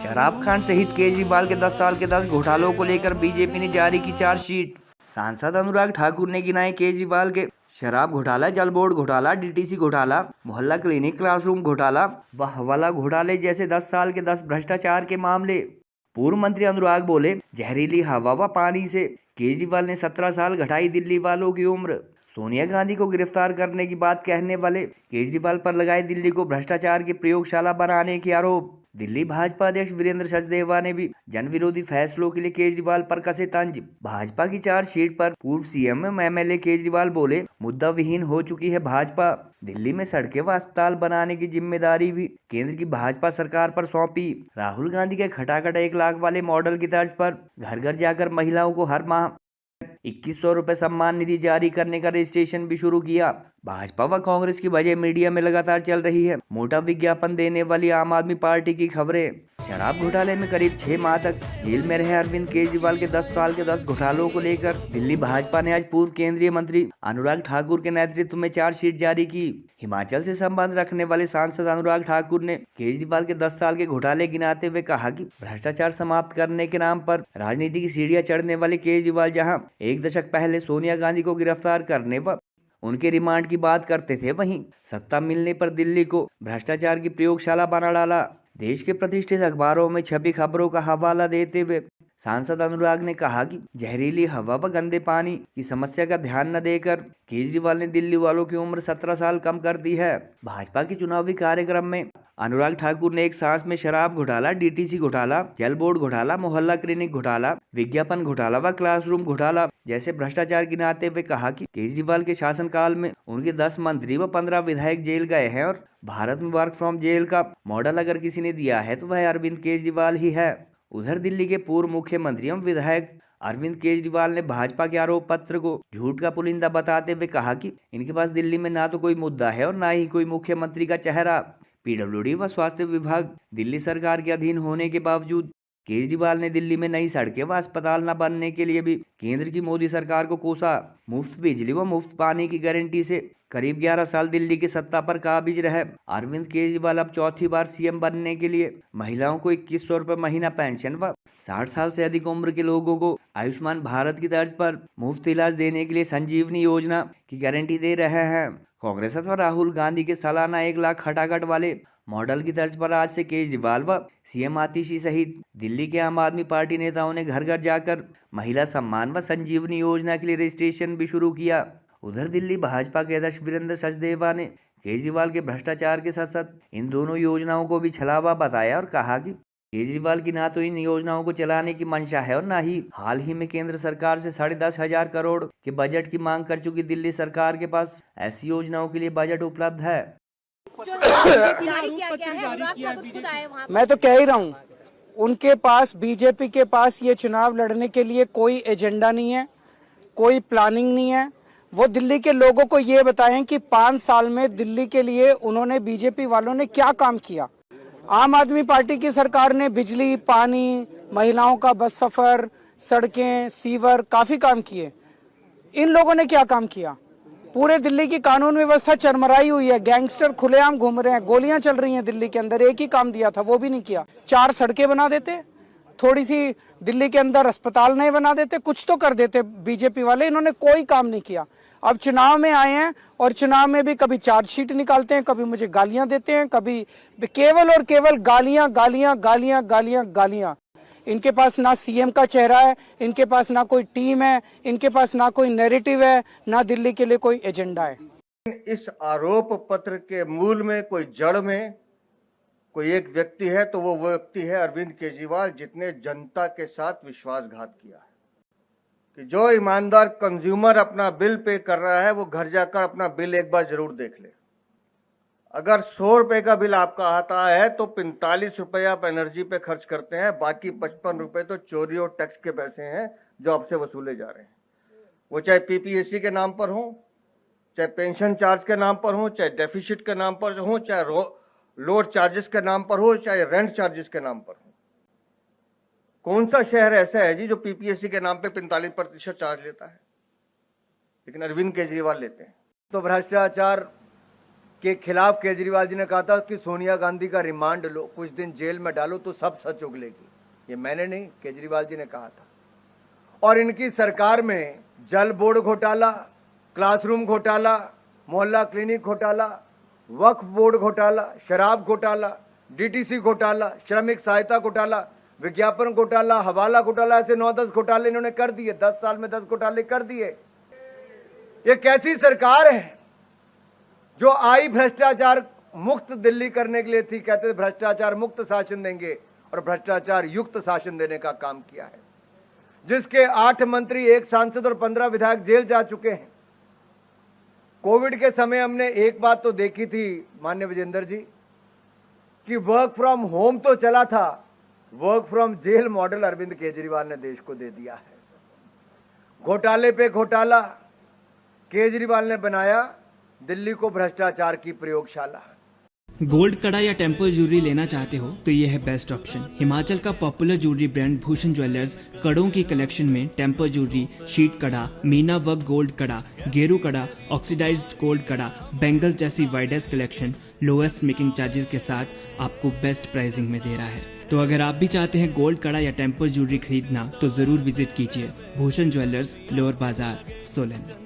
शराब कांड सहित केजरीवाल के 10 साल के 10 घोटालों को लेकर बीजेपी ने जारी की चार्जशीट। सांसद अनुराग ठाकुर ने गिनाए केजरीवाल के शराब घोटाला, जल बोर्ड घोटाला, डीटीसी घोटाला, मोहल्ला क्लिनिक, क्लासरूम घोटाला व हवाला घोटाले जैसे 10 साल के 10 भ्रष्टाचार के मामले। पूर्व मंत्री अनुराग बोले, जहरीली हवा व पानी से केजरीवाल ने 17 साल घटाई दिल्ली वालों की उम्र। सोनिया गांधी को गिरफ्तार करने की बात कहने वाले केजरीवाल पर लगाए दिल्ली को भ्रष्टाचार की प्रयोगशाला बनाने के आरोप। दिल्ली भाजपा अध्यक्ष वीरेंद्र सचदेवा ने भी जन विरोधी फैसलों के लिए केजरीवाल पर कसे तंज। भाजपा की चार्जशीट पर पूर्व सीएम एमएलए केजरीवाल बोले, मुद्दा विहीन हो चुकी है भाजपा। दिल्ली में सड़कें व अस्पताल बनाने की जिम्मेदारी भी केंद्र की भाजपा सरकार पर सौंपी। राहुल गांधी के खटाखट 1 लाख वाले मॉडल की तर्ज पर घर घर जाकर महिलाओं को हर माह 2100 रुपए सम्मान निधि जारी करने का रजिस्ट्रेशन भी शुरू किया। भाजपा व कांग्रेस की वजह मीडिया में लगातार चल रही है मोटा विज्ञापन देने वाली आम आदमी पार्टी की खबरें। शराब घोटाले में करीब 6 माह तक जेल में रहे अरविंद केजरीवाल के 10 साल के 10 घोटालों को लेकर दिल्ली भाजपा ने आज पूर्व केंद्रीय मंत्री अनुराग ठाकुर के नेतृत्व में चार्जशीट जारी की। हिमाचल से संबंध रखने वाले सांसद अनुराग ठाकुर ने केजरीवाल के 10 साल के घोटाले गिनाते हुए कहा कि भ्रष्टाचार समाप्त करने के नाम पर राजनीति की सीढ़ियां चढ़ने वाले केजरीवाल जहां 1 दशक पहले सोनिया गांधी को गिरफ्तार करने व उनके रिमांड की बात करते थे, वहीं सत्ता मिलने पर दिल्ली को भ्रष्टाचार की प्रयोगशाला बना डाला। देश के प्रतिष्ठित अखबारों में छपी खबरों का हवाला देते हुए सांसद अनुराग ने कहा कि जहरीली हवा व गंदे पानी की समस्या का ध्यान न देकर केजरीवाल ने दिल्ली वालों की उम्र 17 साल कम कर दी है। भाजपा के चुनावी कार्यक्रम में अनुराग ठाकुर ने एक सांस में शराब घोटाला, डीटीसी घोटाला, जल बोर्ड घोटाला, मोहल्ला क्लिनिक घोटाला, विज्ञापन घोटाला व क्लासरूम घोटाला जैसे भ्रष्टाचार गिनाते हुए कहा कि केजरीवाल के शासनकाल में उनके 10 मंत्री व 15 विधायक जेल गए हैं और भारत में वर्क फ्रॉम जेल का मॉडल अगर किसी ने दिया है तो वह अरविंद केजरीवाल ही है। उधर दिल्ली के पूर्व मुख्यमंत्री एवं विधायक अरविंद केजरीवाल ने भाजपा के आरोप पत्र को झूठ का पुलिंदा बताते हुए कहा कि इनके पास दिल्ली में ना तो कोई मुद्दा है और ना ही कोई मुख्यमंत्री का चेहरा। पीडब्ल्यूडी व स्वास्थ्य विभाग दिल्ली सरकार के अधीन होने के बावजूद केजरीवाल ने दिल्ली में नई सड़कें व अस्पताल न बनने के लिए भी केंद्र की मोदी सरकार को कोसा। मुफ्त बिजली व मुफ्त पानी की गारंटी से करीब 11 साल दिल्ली की सत्ता पर काबिज रहे अरविंद केजरीवाल अब चौथी बार सीएम बनने के लिए महिलाओं को 2100 रुपए महीना पेंशन व 60 साल से अधिक उम्र के लोगों को आयुष्मान भारत की तर्ज पर मुफ्त इलाज देने के लिए संजीवनी योजना की गारंटी दे रहे हैं। कांग्रेस अथवा राहुल गांधी के सालाना 1 लाख खटाखट वाले मॉडल की तर्ज पर आज से केजरीवाल व सीएम आतिशी सहित दिल्ली के आम आदमी पार्टी नेताओं ने घर घर जाकर महिला सम्मान व संजीवनी योजना के लिए रजिस्ट्रेशन भी शुरू किया। उधर दिल्ली भाजपा के अध्यक्ष वीरेंद्र सचदेवा ने केजरीवाल के भ्रष्टाचार के साथ साथ इन दोनों योजनाओं को भी छलावा बताया और कहा कि केजरीवाल की ना तो इन योजनाओं को चलाने की मंशा है और न ही हाल ही में केंद्र सरकार से 10,500 करोड़ के बजट की मांग कर चुकी दिल्ली सरकार के पास ऐसी योजनाओं के लिए बजट उपलब्ध है। मैं तो कह ही रहा हूँ, उनके पास, बीजेपी के पास ये चुनाव लड़ने के लिए कोई एजेंडा नहीं है, कोई प्लानिंग नहीं है। वो दिल्ली के लोगों को ये बताएं कि 5 साल में दिल्ली के लिए उन्होंने, बीजेपी वालों ने क्या काम किया। आम आदमी पार्टी की सरकार ने बिजली, पानी, महिलाओं का बस सफर, सड़कें, सीवर, काफी काम किए। इन लोगों ने क्या काम किया? पूरे दिल्ली की कानून व्यवस्था चरमराई हुई है, गैंगस्टर खुलेआम घूम रहे हैं, गोलियां चल रही हैं दिल्ली के अंदर। एक ही काम दिया था, वो भी नहीं किया। 4 सड़कें बना देते, थोड़ी सी दिल्ली के अंदर अस्पताल नहीं बना देते, कुछ तो कर देते बीजेपी वाले। इन्होंने कोई काम नहीं किया। अब चुनाव में आए हैं और चुनाव में भी कभी चार्जशीट निकालते हैं, कभी मुझे गालियां देते हैं, कभी केवल और केवल गालियां गालियां गालियां गालियां गालियां। इनके पास ना सीएम का चेहरा है, इनके पास ना कोई टीम है, इनके पास ना कोई नैरेटिव है, ना दिल्ली के लिए कोई एजेंडा है। इस आरोप पत्र के मूल में, कोई जड़ में कोई एक व्यक्ति है तो वो व्यक्ति है अरविंद केजरीवाल, जितने जनता के साथ विश्वासघात किया है। कि जो ईमानदार कंज्यूमर अपना बिल पे कर रहा है वो घर जाकर अपना बिल एक बार जरूर देख ले। अगर 100 रुपए का बिल आपका आता है तो 45 रुपए आप एनर्जी पे खर्च करते हैं, बाकी 55 रुपए तो चोरी और टैक्स के पैसे हैं जो आपसे वसूले जा रहे हैं। वो चाहे पीपीएससी के नाम पर हो, चाहे पेंशन चार्ज के नाम पर हो, चाहे डेफिसिट के नाम पर हो, चाहे लोड चार्जेस के नाम पर हो, चाहे रेंट चार्जेस के नाम पर हो। कौन सा शहर ऐसा है जी जो पीपीएससी के नाम पे 45% चार्ज लेता है? लेकिन अरविंद केजरीवाल लेते हैं। तो भ्रष्टाचार के खिलाफ केजरीवाल जी ने कहा था कि सोनिया गांधी का रिमांड लो, कुछ दिन जेल में डालो तो सब सच उगलेगी। ये मैंने नहीं, केजरीवाल जी ने कहा था। और इनकी सरकार में जल बोर्ड घोटाला, क्लासरूम घोटाला, मोहल्ला क्लिनिक घोटाला, वक्फ बोर्ड घोटाला, शराब घोटाला, डीटीसी घोटाला, श्रमिक सहायता घोटाला, विज्ञापन घोटाला, हवाला घोटाला, ऐसे 9-10 घोटाले इन्होंने कर दिए। 10 साल में 10 घोटाले कर दिए। ये कैसी सरकार है जो आई भ्रष्टाचार मुक्त दिल्ली करने के लिए थी? कहते थे भ्रष्टाचार मुक्त शासन देंगे और भ्रष्टाचार युक्त शासन देने का काम किया है। जिसके 8 मंत्री, 1 सांसद और 15 विधायक जेल जा चुके हैं। कोविड के समय हमने एक बात तो देखी थी माननीय विजेंद्र जी, कि वर्क फ्रॉम होम तो चला था, work from jail model Arvind Kejriwal ने देश को दे दिया है। घोटाले पे घोटाला केजरीवाल ने बनाया दिल्ली को भ्रष्टाचार की प्रयोगशाला। गोल्ड कड़ा या टेम्पर ज्वेलरी लेना चाहते हो तो ये है बेस्ट ऑप्शन। हिमाचल का popular jewellery brand Bhushan jewellers कड़ों की कलेक्शन में टेम्पर ज्वेलरी, शीट कड़ा, मीना वर्क गोल्ड कड़ा, गेरू कड़ा, ऑक्सीडाइज्ड गोल्ड कड़ा, बैंगल जैसी widest collection lowest making charges के साथ आपको बेस्ट प्राइसिंग में दे रहा है। तो अगर आप भी चाहते हैं गोल्ड कड़ा या टेम्पर ज्वेलरी खरीदना तो जरूर विजिट कीजिए भूषण ज्वेलर्स, लोअर बाजार, सोलन।